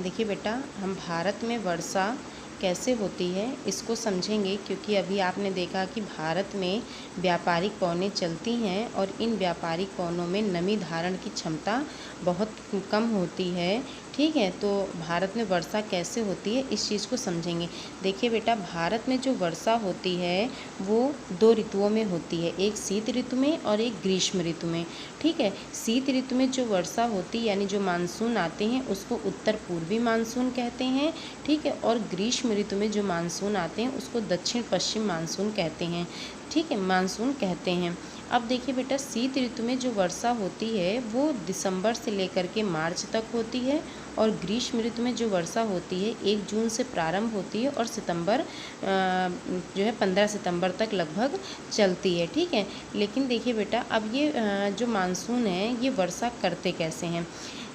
देखिए बेटा, हम भारत में वर्षा कैसे होती है इसको समझेंगे, क्योंकि अभी आपने देखा कि भारत में व्यापारिक पवनें चलती हैं और इन व्यापारिक पवनों में नमी धारण की क्षमता बहुत कम होती है। ठीक है, तो भारत में वर्षा कैसे होती है इस चीज़ को समझेंगे। देखिए बेटा, भारत में जो वर्षा होती है वो 2 ऋतुओं में होती है, एक शीत ऋतु में और एक ग्रीष्म ऋतु में। ठीक है, शीत ऋतु में जो वर्षा होती है यानी जो मानसून आते हैं उसको उत्तर पूर्वी मानसून कहते हैं। ठीक है, और ग्रीष्म ऋतु में जो मानसून आते हैं उसको दक्षिण पश्चिम मानसून कहते हैं। ठीक है, मानसून कहते हैं। अब देखिए बेटा, शीत ऋतु में जो वर्षा होती है वो दिसंबर से लेकर के मार्च तक होती है, और ग्रीष्म ऋतु में जो वर्षा होती है 1 जून से प्रारंभ होती है और सितंबर जो है 15 सितंबर तक लगभग चलती है। ठीक है, लेकिन देखिए बेटा, अब ये जो मानसून है ये वर्षा करते कैसे हैं।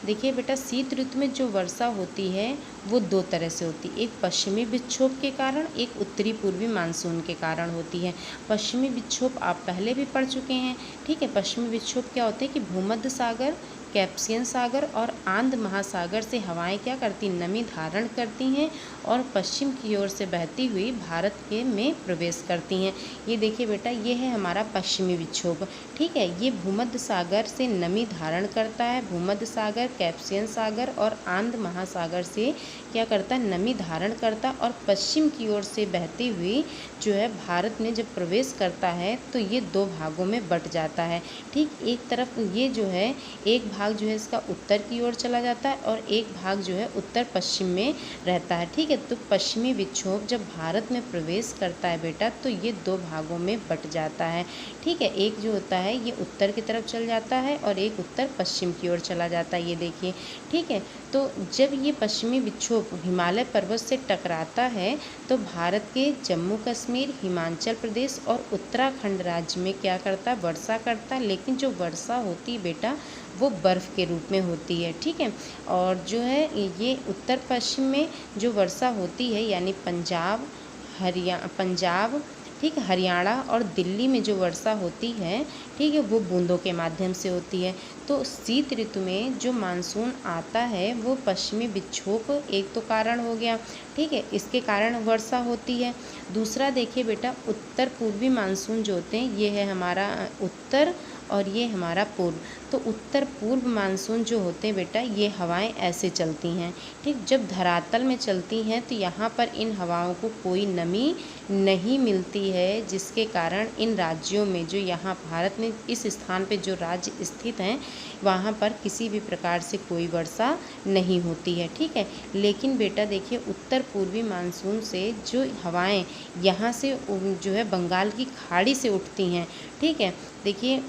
देखिए बेटा, शीत ऋतु में जो वर्षा होती है वो 2 तरह से होती है, एक पश्चिमी विक्षोभ के कारण, एक उत्तरी पूर्वी मानसून के कारण होती है। पश्चिमी विक्षोभ आप पहले भी पढ़ चुके हैं। ठीक है, पश्चिमी विक्षोभ क्या होते हैं कि भूमध्य सागर, कैप्सियन सागर और आंध्र महासागर से हवाएं क्या करती, नमी धारण करती हैं और पश्चिम की ओर से बहती हुई भारत के में प्रवेश करती हैं। ये देखिए बेटा, ये है हमारा पश्चिमी विक्षोभ। ठीक है, ये भूमध्य सागर से नमी धारण करता है, भूमध्य सागर, कैप्सियन सागर और आंध्र महासागर से क्या करता है, नमी धारण करता और पश्चिम की ओर से बहती हुई जो है भारत में जब प्रवेश करता है तो ये 2 भागों में बट जाता है। ठीक, एक तरफ ये जो है एक भाग जो है इसका उत्तर की ओर चला जाता है और एक भाग जो है उत्तर पश्चिम में रहता है। ठीक है, तो पश्चिमी विक्षोभ जब भारत में प्रवेश करता है बेटा तो ये 2 भागों में बट जाता है। ठीक है, एक जो होता है ये उत्तर की तरफ चल जाता है और एक उत्तर पश्चिम की ओर चला जाता है, ये देखिए। ठीक है, तो जब ये पश्चिमी विक्षोभ हिमालय पर्वत से टकराता है तो भारत के जम्मू कश्मीर, हिमाचल प्रदेश और उत्तराखंड राज्य में क्या करता है, वर्षा करता है। लेकिन जो वर्षा होती है बेटा वो बर्फ़ के रूप में होती है। ठीक है, और जो है ये उत्तर पश्चिम में जो वर्षा होती है यानी पंजाब, ठीक, हरियाणा और दिल्ली में जो वर्षा होती है, ठीक है, वो बूंदों के माध्यम से होती है। तो शीत ऋतु में जो मानसून आता है वो पश्चिमी विक्षोभ एक तो कारण हो गया। ठीक है, इसके कारण वर्षा होती है। दूसरा देखिए बेटा, उत्तर पूर्वी मानसून जो होते हैं ये है हमारा उत्तर और ये हमारा पूर्व। तो उत्तर पूर्व मानसून जो होते हैं बेटा ये हवाएं ऐसे चलती हैं। ठीक, जब धरातल में चलती हैं तो यहाँ पर इन हवाओं को कोई नमी नहीं मिलती है, जिसके कारण इन राज्यों में जो यहाँ भारत में इस स्थान पे जो राज्य स्थित हैं वहाँ पर किसी भी प्रकार से कोई वर्षा नहीं होती है। ठीक है, लेकिन बेटा देखिए, उत्तर पूर्वी मानसून से जो हवाएं यहाँ से जो है बंगाल की खाड़ी से उठती हैं। ठीक है, देखिए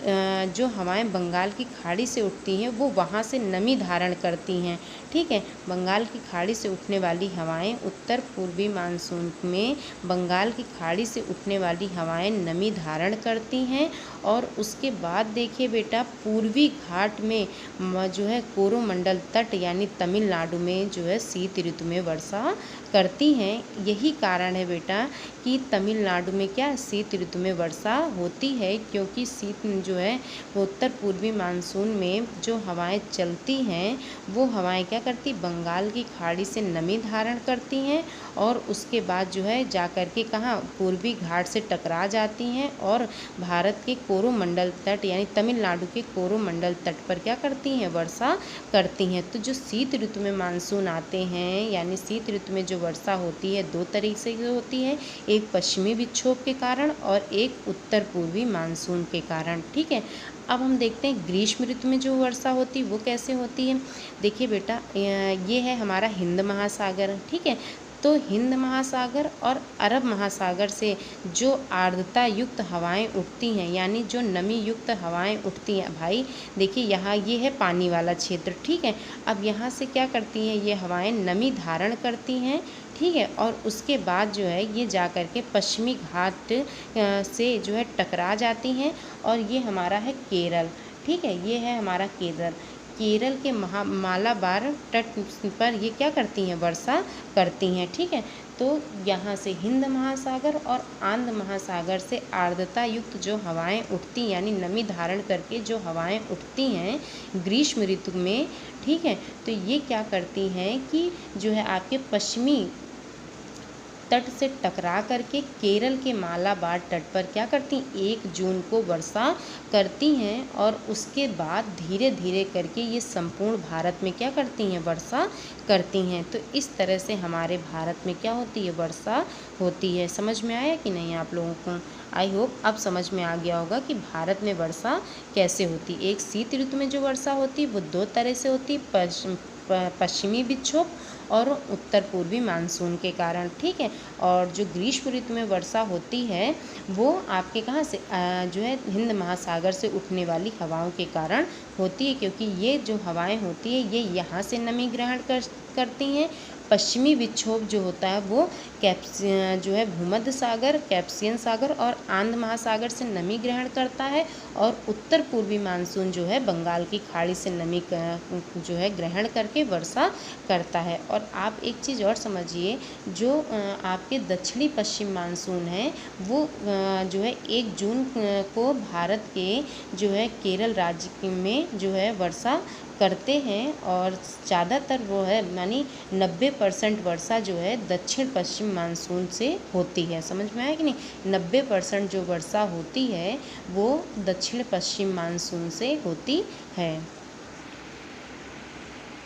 जो हवाएं बंगाल की खाड़ी से उठती हैं वो वहाँ से नमी धारण करती हैं। ठीक है, बंगाल की खाड़ी से उठने वाली हवाएं उत्तर पूर्वी मानसून में बंगाल की खाड़ी से उठने वाली हवाएं नमी धारण करती हैं और उसके बाद देखिए बेटा, पूर्वी घाट में जो है कोरोमंडल तट यानी तमिलनाडु में जो है शीत ऋतु में वर्षा करती हैं। यही कारण है बेटा कि तमिलनाडु में क्या शीत ऋतु में वर्षा होती है, क्योंकि शीत जो है वो उत्तर पूर्वी मानसून में जो हवाएं चलती हैं वो हवाएं क्या करती, बंगाल की खाड़ी से नमी धारण करती हैं और उसके बाद जो है जा कर के कहाँ, पूर्वी घाट से टकरा जाती हैं और भारत के कोरोमंडल तट यानी तमिलनाडु के कोरोमंडल तट पर क्या करती हैं, वर्षा करती हैं। तो जो शीत ऋतु में मानसून आते हैं यानी शीत ऋतु में जो वर्षा होती है 2 तरीके से होती है, एक पश्चिमी विक्षोभ के कारण और एक उत्तर पूर्वी मानसून के कारण। ठीक है, अब हम देखते हैं ग्रीष्म ऋतु में जो वर्षा होती है वो कैसे होती है। देखिए बेटा, ये है हमारा हिंद महासागर। ठीक है, तो हिंद महासागर और अरब महासागर से जो आर्द्रता युक्त हवाएं उठती हैं यानी जो नमी युक्त हवाएं उठती हैं भाई, देखिए यहाँ ये है पानी वाला क्षेत्र। ठीक है, अब यहाँ से क्या करती हैं ये हवाएं, नमी धारण करती हैं। ठीक है, और उसके बाद जो है ये जा कर के पश्चिमी घाट से जो है टकरा जाती हैं और ये हमारा है केरल। ठीक है, ये है हमारा केरल। केरल के मालाबार तट पर ये क्या करती हैं, वर्षा करती हैं। ठीक है, तो यहाँ से हिंद महासागर और आंध्र महासागर से आर्द्रता युक्त जो हवाएं उठती, यानी नमी धारण करके जो हवाएं उठती हैं ग्रीष्म ऋतु में, ठीक है, तो ये क्या करती हैं कि जो है आपके पश्चिमी तट से टकरा करके केरल के मालाबार तट पर क्या करती, 1 जून को वर्षा करती हैं और उसके बाद धीरे धीरे करके ये संपूर्ण भारत में क्या करती हैं, वर्षा करती हैं। तो इस तरह से हमारे भारत में क्या होती है, वर्षा होती है। समझ में आया कि नहीं आप लोगों को? आई होप अब समझ में आ गया होगा कि भारत में वर्षा कैसे होती। एक शीत ऋतु में जो वर्षा होती है वो 2 तरह से होती, पश्चिमी विक्षोभ और उत्तर पूर्वी मानसून के कारण, ठीक है। और जो ग्रीष्म ऋतु में वर्षा होती है वो आपके कहाँ से जो है हिंद महासागर से उठने वाली हवाओं के कारण होती है, क्योंकि ये जो हवाएं होती है ये यहाँ से नमी ग्रहण करती हैं। पश्चिमी विक्षोभ जो होता है वो जो है भूमध्य सागर, कैस्पियन सागर और आंध्र महासागर से नमी ग्रहण करता है, और उत्तर पूर्वी मानसून जो है बंगाल की खाड़ी से नमी जो है ग्रहण करके वर्षा करता है। और आप एक चीज़ और समझिए, जो आपके दक्षिणी पश्चिम मानसून है वो जो है 1 जून को भारत के जो है केरल राज्य में जो है वर्षा करते हैं, और ज़्यादातर वो है यानी 90% वर्षा जो है दक्षिण पश्चिम मानसून से होती है। समझ में आया कि नहीं? 90% जो वर्षा होती है वो दक्षिण पश्चिम मानसून से होती है।